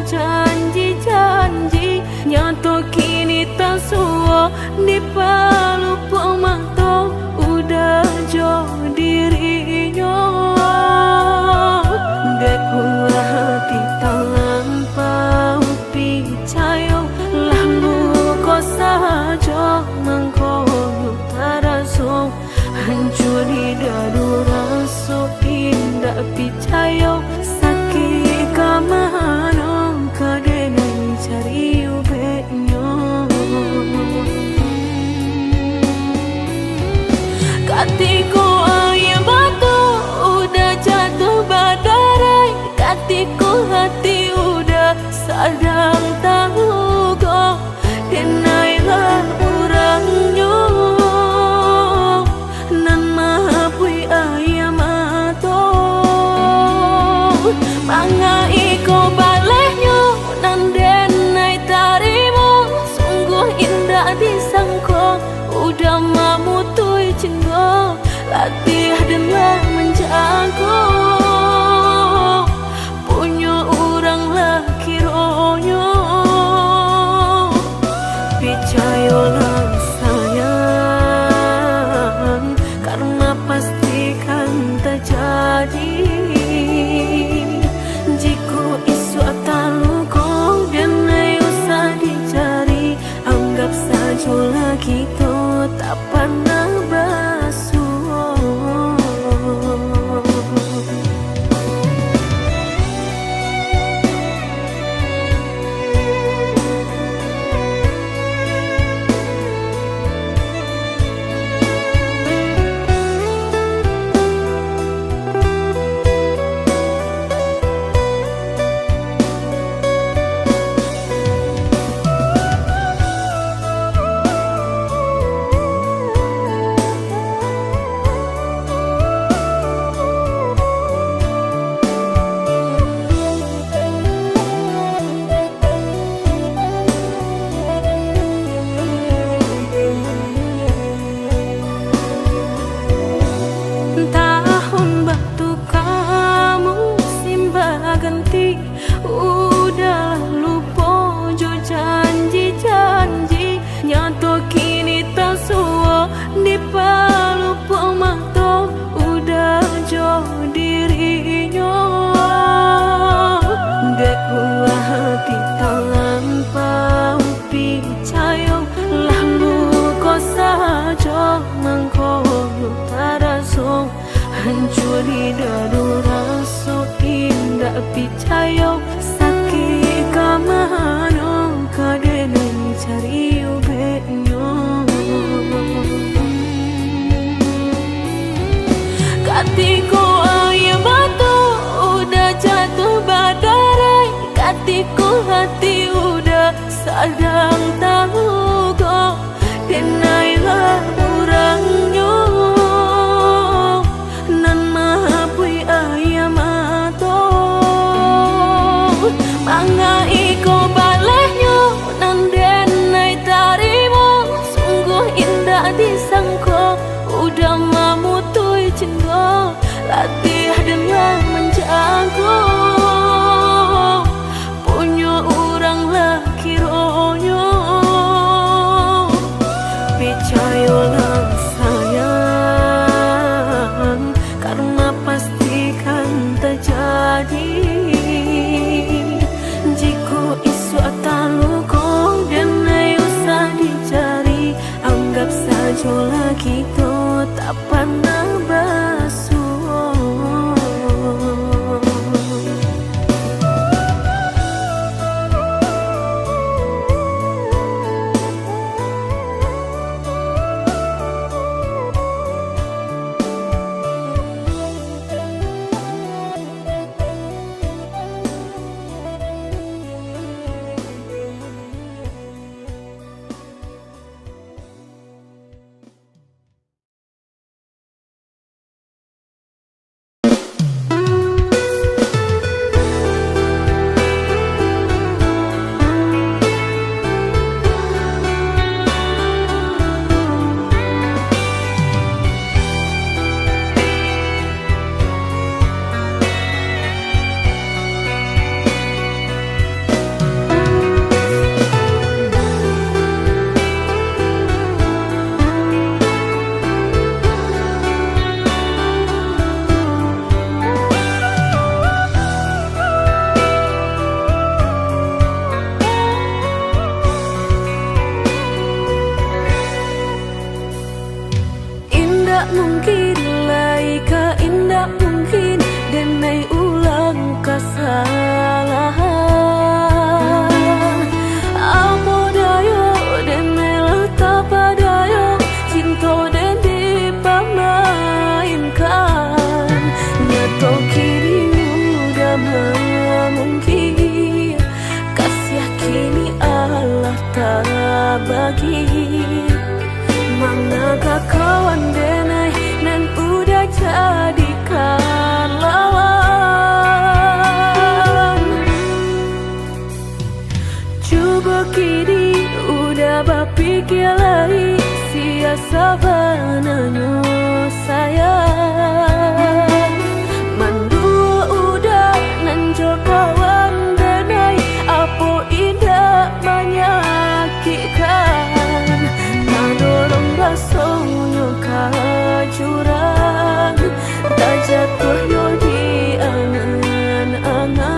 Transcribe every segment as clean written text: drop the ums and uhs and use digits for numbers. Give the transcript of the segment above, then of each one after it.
janji-janji nyato kini tak suwo di palu pemato udah jo dirinya dekulah hati tangan pau picayo lalu kau saja mengkoyo taraso hancur di dadu raso indah picayo sakit kamano kadene cari ubenyo katiku ayam batu udah jatuh badarai katiku hati udah sadang tahu kok denailah orangnya nan maapui ayam ato mangai ko balehnya nan denai tarimo sungguh indah disangko udah mamutui cinta latih dengan menjago punya orang laki ronyo percayalah sayang karena pastikan terjadi jika isu atalu kau dan usah dicari anggap saja lagi tuh tak pernah basuh ganti udah lupa jo janji-janji nyato kini tak suwo di palu pemato udah jo dirinya dekulah hati tangan pau picayo lalu kau saja mengkoyo taraso hancur di dadu raso indah picayo sakit kamano kadene cari ubenyo katiku ayam batu udah jatuh badarai katiku hati udah sadang tahu kok denailah orangnya nan maapui ayam ato mangai ko balehnya nan denai tarimo sungguh indah disangko udah mamutui cinta latih dengan menjago punya orang laki ronyo percayalah sayang Coba kini udah berpikir lagi, sia sabananya sayang. Mandua udah nanjo kawan denai, apa indah menyakitkan. Nadorong rasanya kajurang, tak jatuhnya di angan-angan.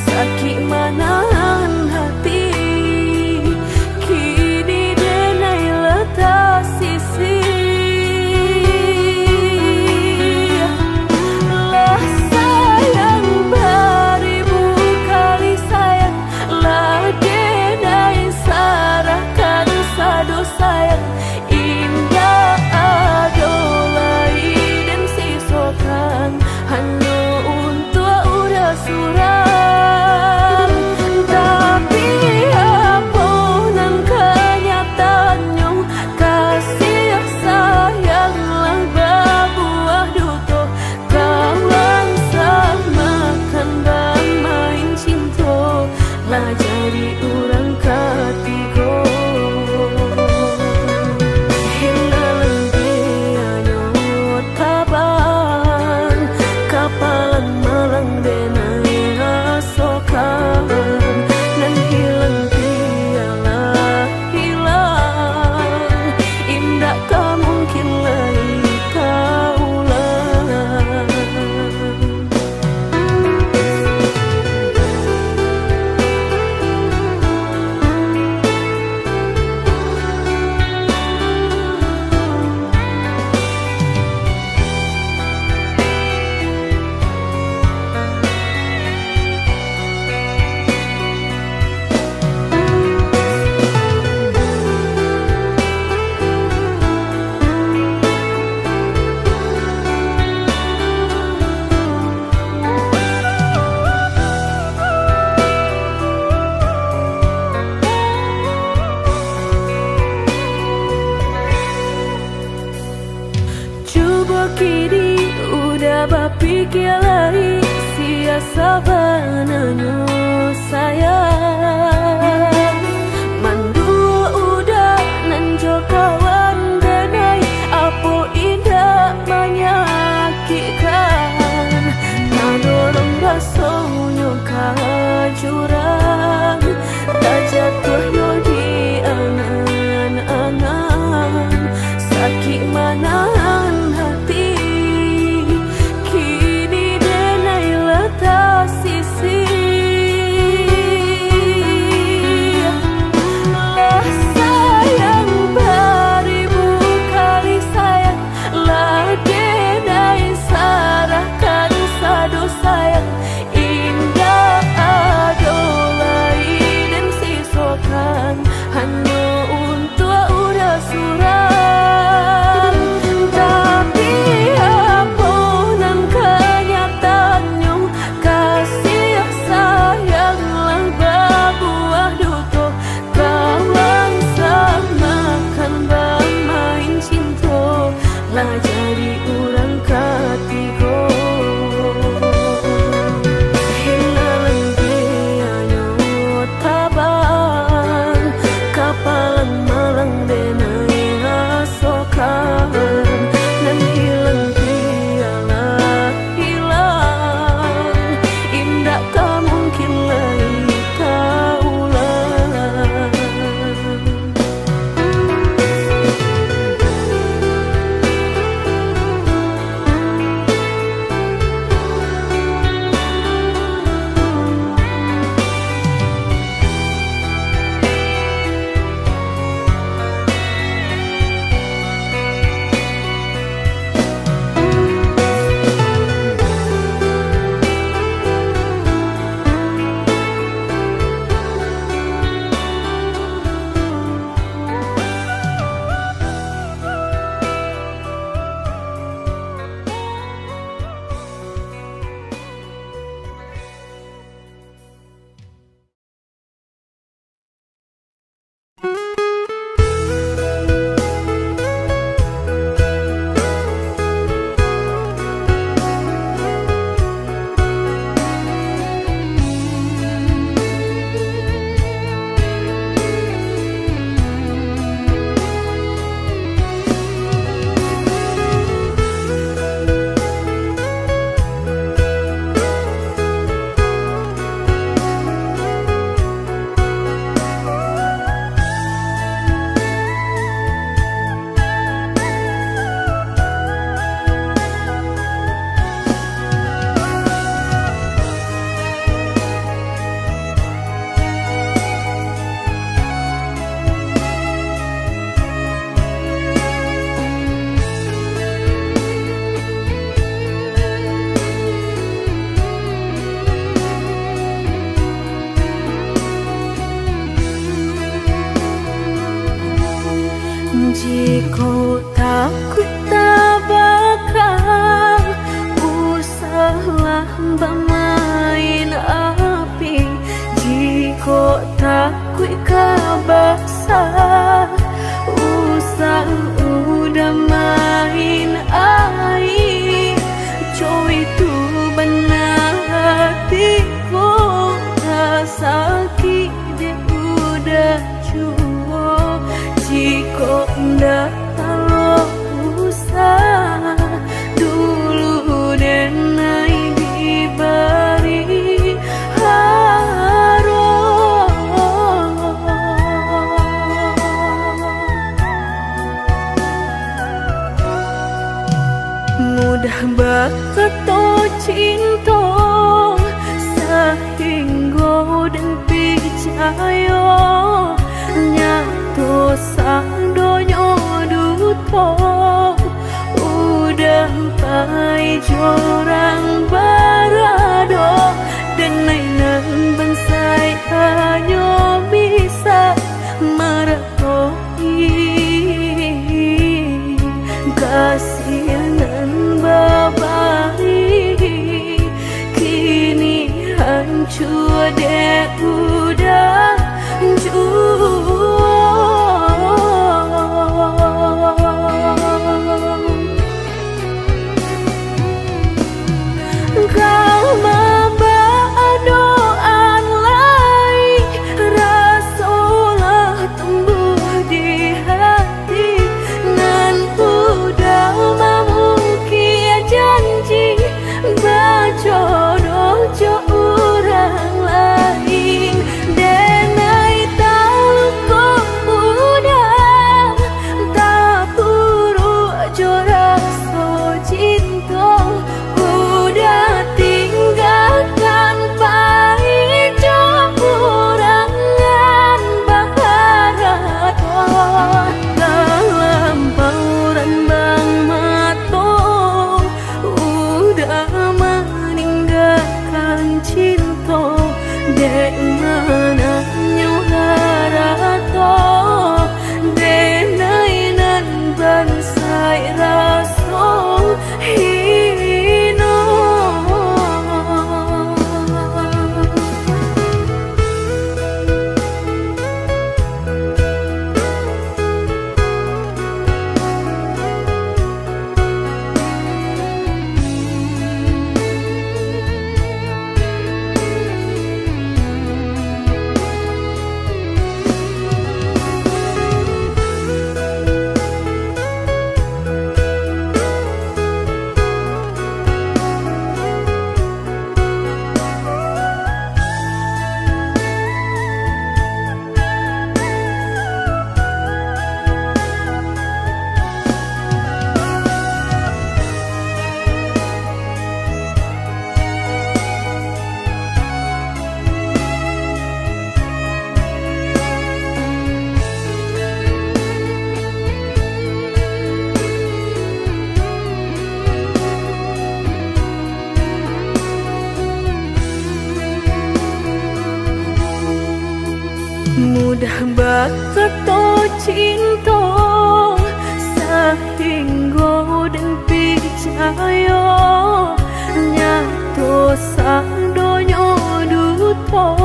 Sakit manahan hati, kini denai letak sisi. Lah sayang beribu kali sayang, lah denai sarahkan sadu sayang. Indah adolai dan sisokan hanya untuk udah surang. Tapi apa nan kenyataannya, kasih sayanglah berbuah duto. Kawan samakan bermain cinta, lah jadi orang ketiga. Hilang dianya taban, kapalan malang denai asokan. Dan hilang dialah hilang, indah tak mungkin lagi kaulang. Coba kini udah berpikir lagi, sia sabananya sayang. Mandua udah nanjo kawan denai, apa indah menyakitkan. Nadorong rasanya kajurang, tak jatuhnya di angan-angan. Sakit manahan hati, kini denai letak sisi. Lah sayang beribu kali sayang, lah denai sarahkan sadu sayang. Indah adolai dan sisokan hanya Jika takut tak bakal usahlah bermain api. Jika takut kabasah usah udah main air. Coy itu benar hatiku tak sakit dia udah cukup. Jika ndak kalau usah dulu denai diberi harum. Mudah berkata cinta sehingga dan percaya nyatu sandonya duto udah pai jorang barado dan mainan bansai hanya bisa meratoi kasihanan babari kini hancur deh udah mudah berkata cinta sehingga dan percaya nyatu sandonya duto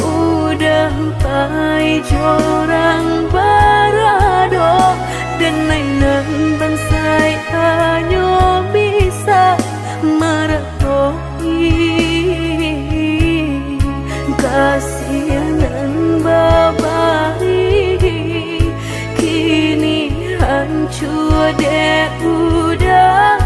udah pai jorang barado dan mainan bansai hanya bisa meratoi kasihanan babari kini hancur deh udah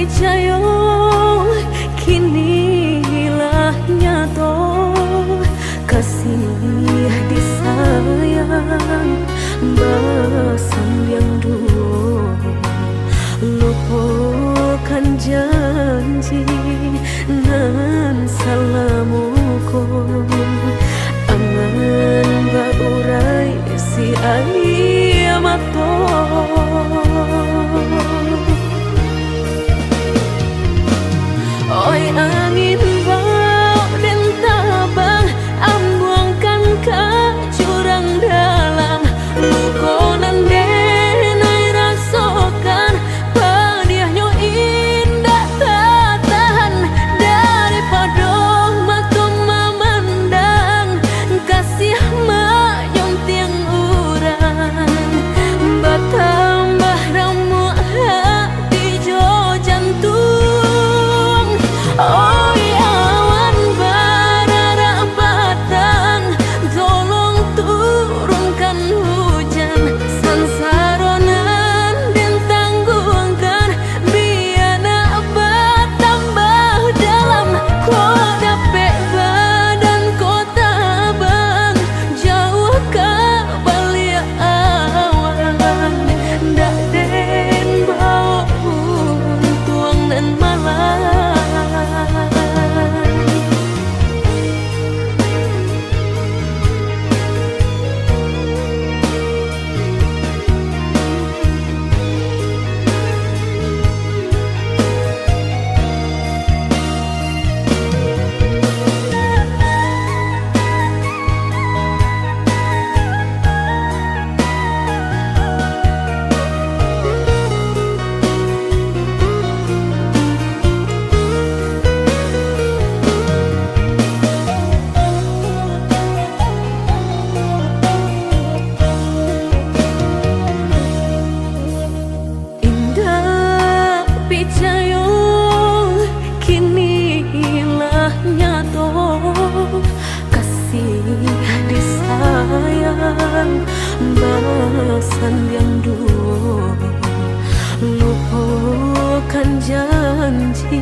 picayo kini lah nyato, kasih disayang basan yang dulu, lupakan janji nan salamuku, angan baurai si ayamato. Oi angin bau dan tabang, ambuangkan ke jurang dalam, lukonan denai rasakan, pedihnya indah tak tahan, daripada mata memandang kasih mayung tiang urang, bertambah ramu hati jo jantung. Oi awan barara batang, tolong turunkan hujan, sansaronan dan tangguhkan, biar nak bertambah dalam. Kau dapet badan kota bang, jauh ke balik awan, dak den bau tuang dan malam. Picayo kini lah nyato, kasih disayang basan yang dulu, lupakan janji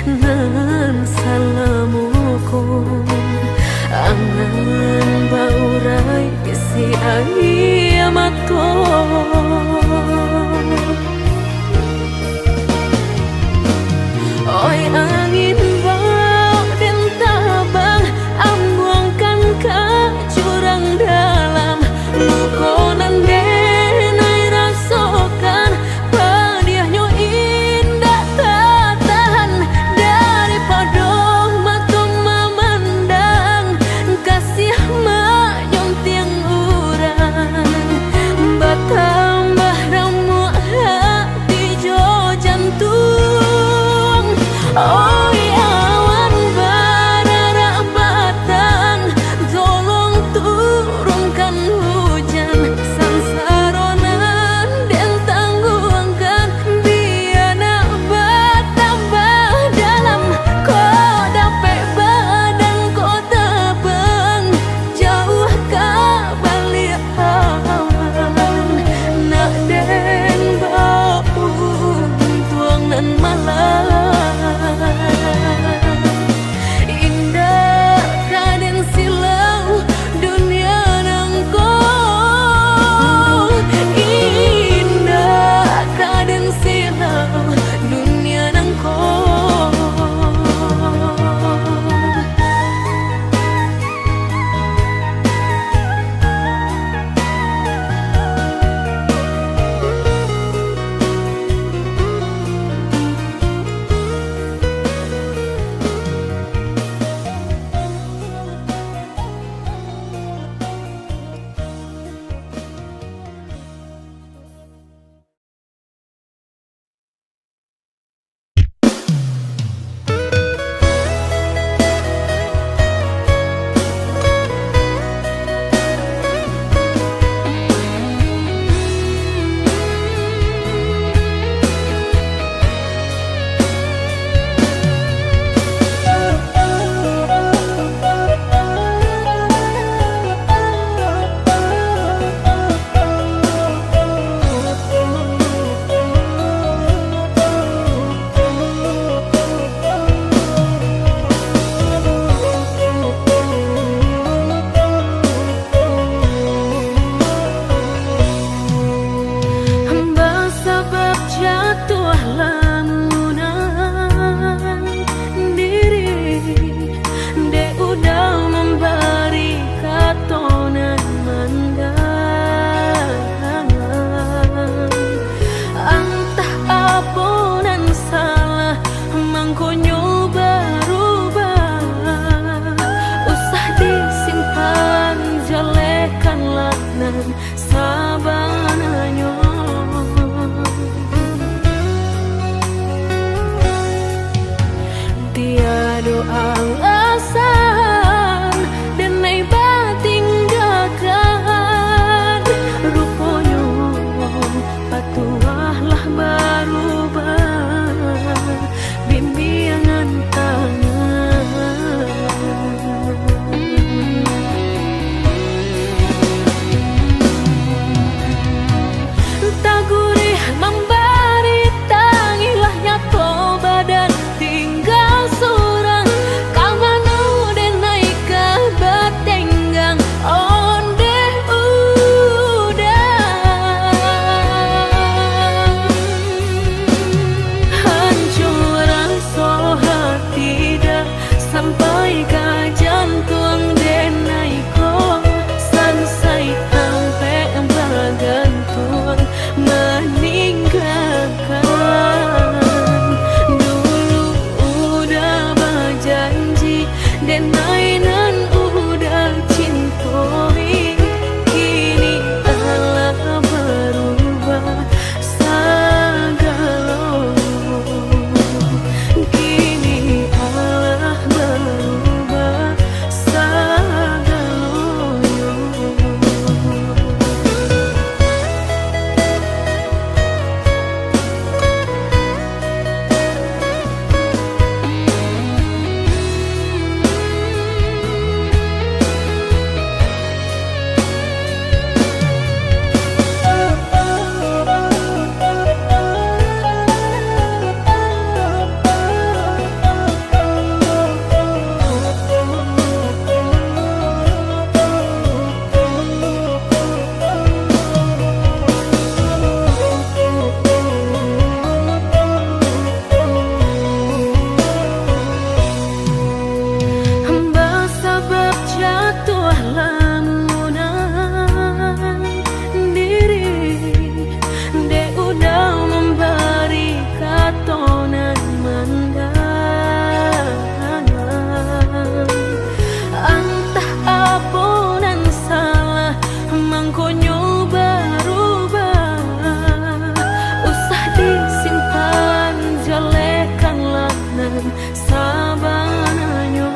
nan salamuku, angan baurai si ayamato. Oi angin bau dan tabang, ambuangkan ke jurang dalam, lukonan denai rasakan, pedihnya indah tak tahan, daripada mata memandang kasih mayung tiang urang, bertambah ramu hati jo jantung. Oi awan barara batang, tolong turunkan hujan, sansaronan dan tangguhkan, biar nak bertambah dalam. Kau dapet badan kota bang, jauh ke balik awan, nak den bau tuang nan malam. tekanlah nan sabanyo.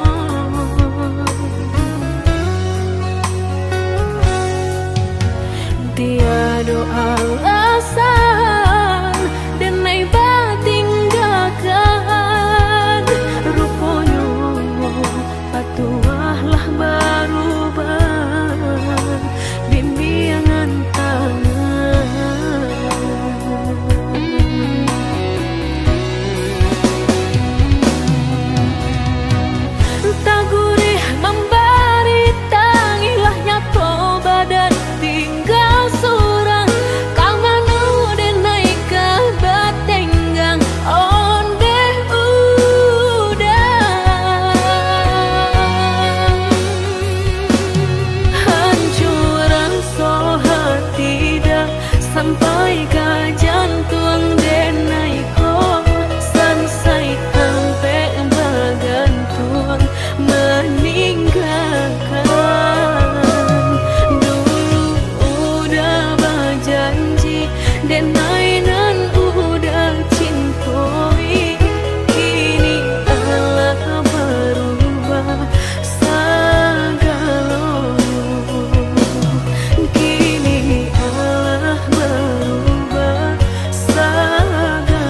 Tiada alasan denai batinggalkan ruponyo patuahlah berubah bimbingan tangan tak gurih memberi tangilah nyato badan tinggal surang kang manu denai ke batenggang onde udah hancuran so hati dah sampai ke jantung denai ko sansai sampai bergantung meninggalkan dulu udah berjanji denai nan udah cintoi kini Allah berubah segalanya kini Allah berubah segalanya.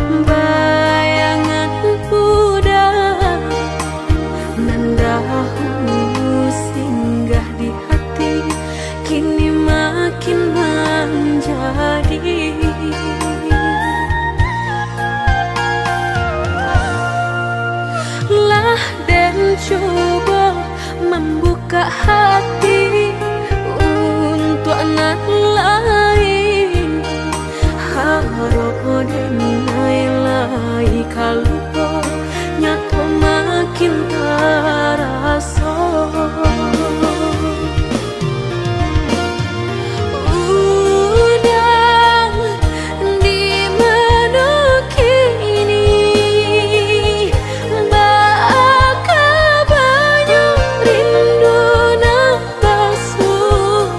Bayangan pudar nandahulu singgah di hati kini makin menjadi lah dan coba membuka hati untuk anak lain harap denai lai kalau nyato makin terasa udah di mana kini baka banyak rindu nak basuh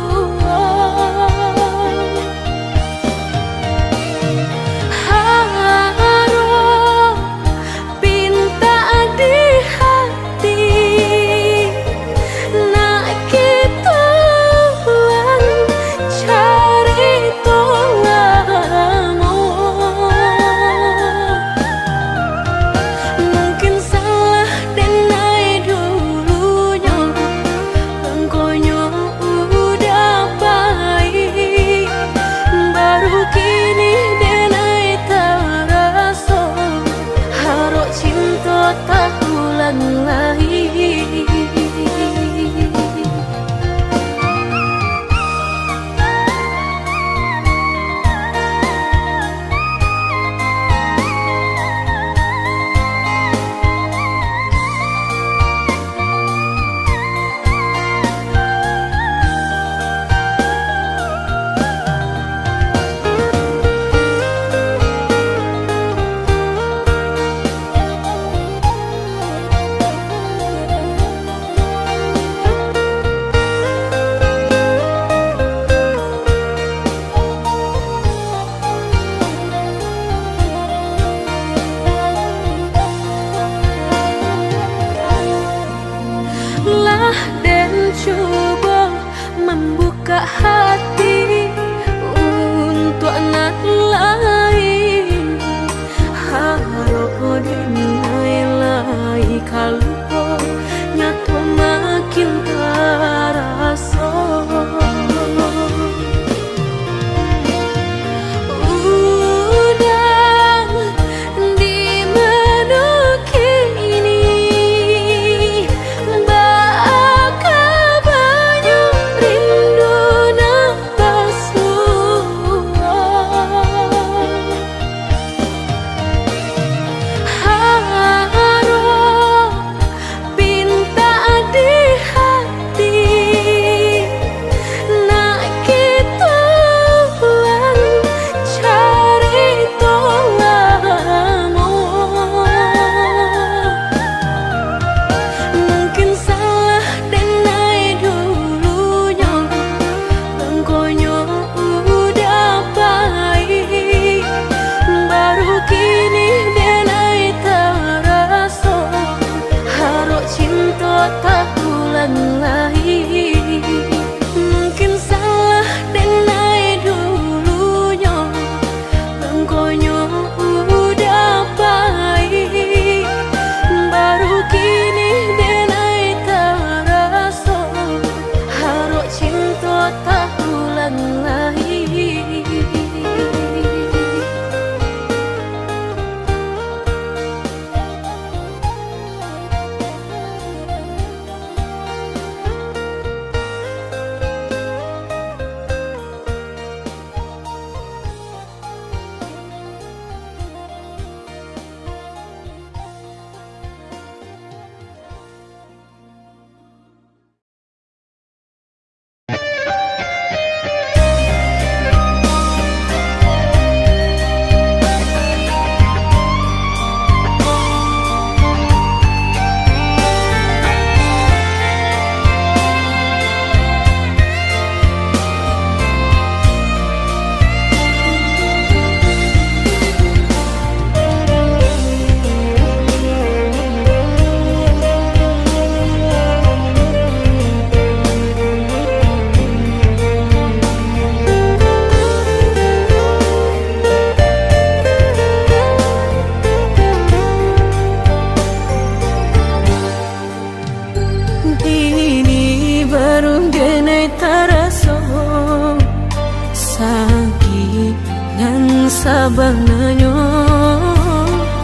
sabananyo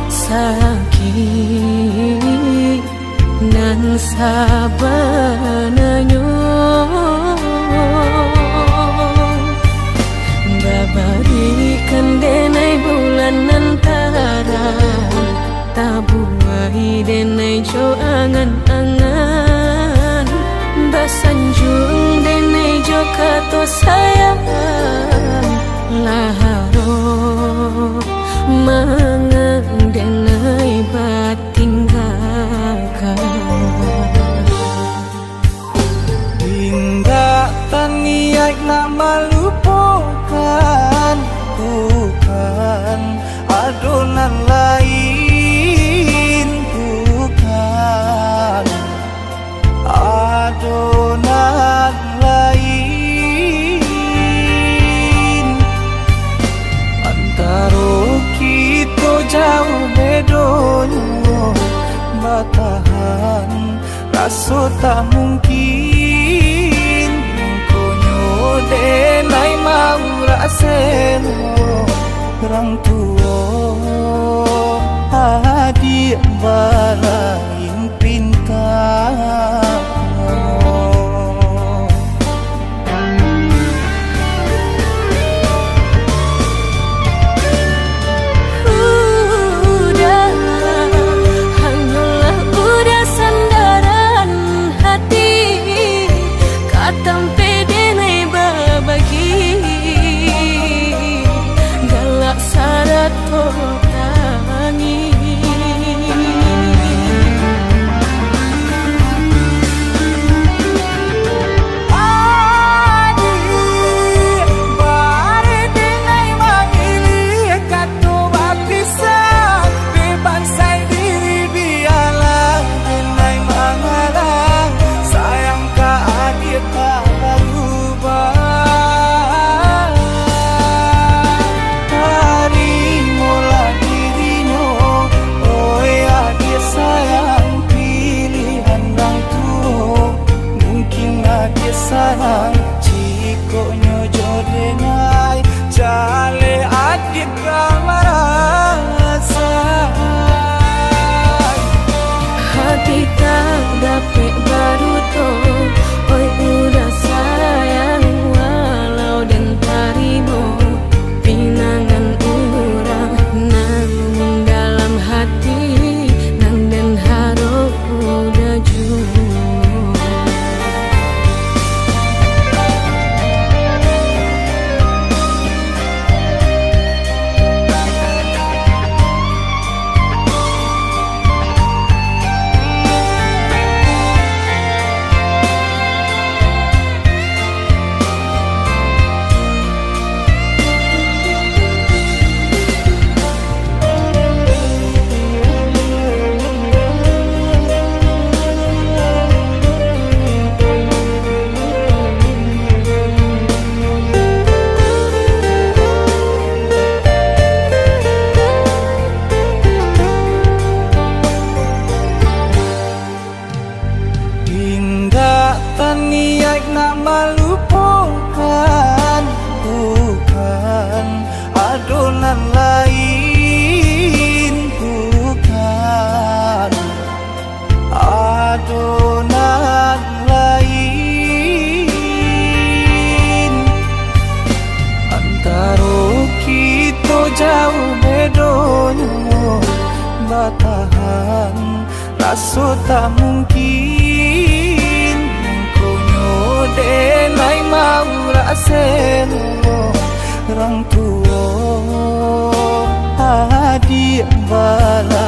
sakit nan sabananyo babarikan denai bulan antara tabuai denai jo angan-angan basanjung denai jo kato sayang laharo mangang denai batinggakan Indah taniak nak melupakan bukan adonan lain bukan adonan lain antara kita jauh bedonyo batahan rasa tak mungkin konyo denai mau raseno orang tua adik balain pintar sayang cikonyo jodenai jale adik kamarasa hati tak dapat baru to oi udah sayang walau dan tarimo pinangan urang nang dalam hati nang dan harap udah jauh niat nak melupakan bukan adonan lain bukan adonan lain antara kita jauh bedonyo batahan rasa tak mungkin denai mau raseno orang tua adik bala